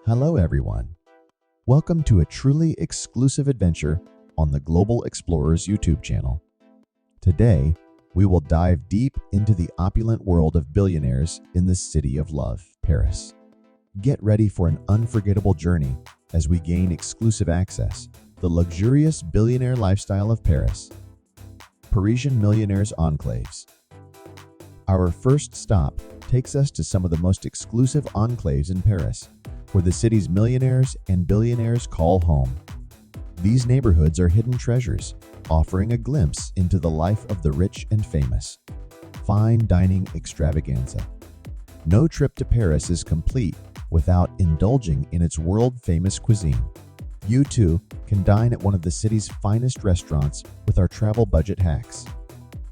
Hello everyone. Welcome to a truly exclusive adventure on the Global Explorers YouTube channel. Today, we will dive deep into the opulent world of billionaires in the city of love, Paris. Get ready for an unforgettable journey as we gain exclusive access to the luxurious billionaire lifestyle of Paris. Parisian Millionaires Enclaves. Our first stop takes us to some of the most exclusive enclaves in Paris, where the city's millionaires and billionaires call home. These neighborhoods are hidden treasures, offering a glimpse into the life of the rich and famous. Fine dining extravaganza. No trip to Paris is complete without indulging in its world-famous cuisine. You too can dine at one of the city's finest restaurants with our travel budget hacks.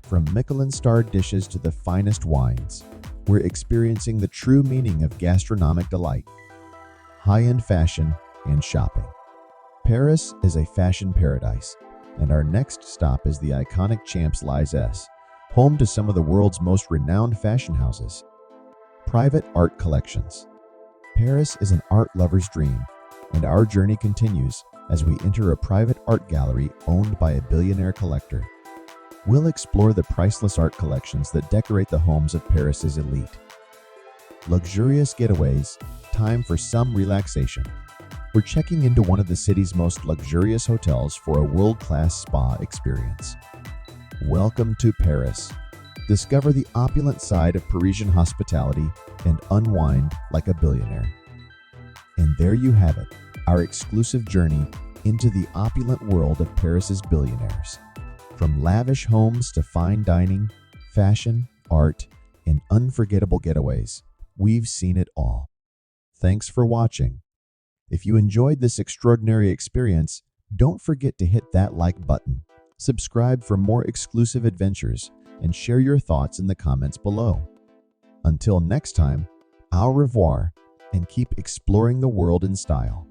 From Michelin-starred dishes to the finest wines, we're experiencing the true meaning of gastronomic delight. High-end fashion and shopping. Paris is a fashion paradise, and our next stop is the iconic Champs-Élysées, home to some of the world's most renowned fashion houses. Private art collections. Paris is an art lover's dream, and our journey continues as we enter a private art gallery owned by a billionaire collector. We'll explore the priceless art collections that decorate the homes of Paris's elite. Luxurious getaways. Time for some relaxation. We're checking into one of the city's most luxurious hotels for a world-class spa experience. Welcome to Paris. Discover the opulent side of Parisian hospitality and unwind like a billionaire. And there you have it, our exclusive journey into the opulent world of Paris's billionaires. From lavish homes to fine dining, fashion, art, and unforgettable getaways, we've seen it all. Thanks for watching. If you enjoyed this extraordinary experience, don't forget to hit that like button, subscribe for more exclusive adventures, and share your thoughts in the comments below. Until next time, au revoir, and keep exploring the world in style.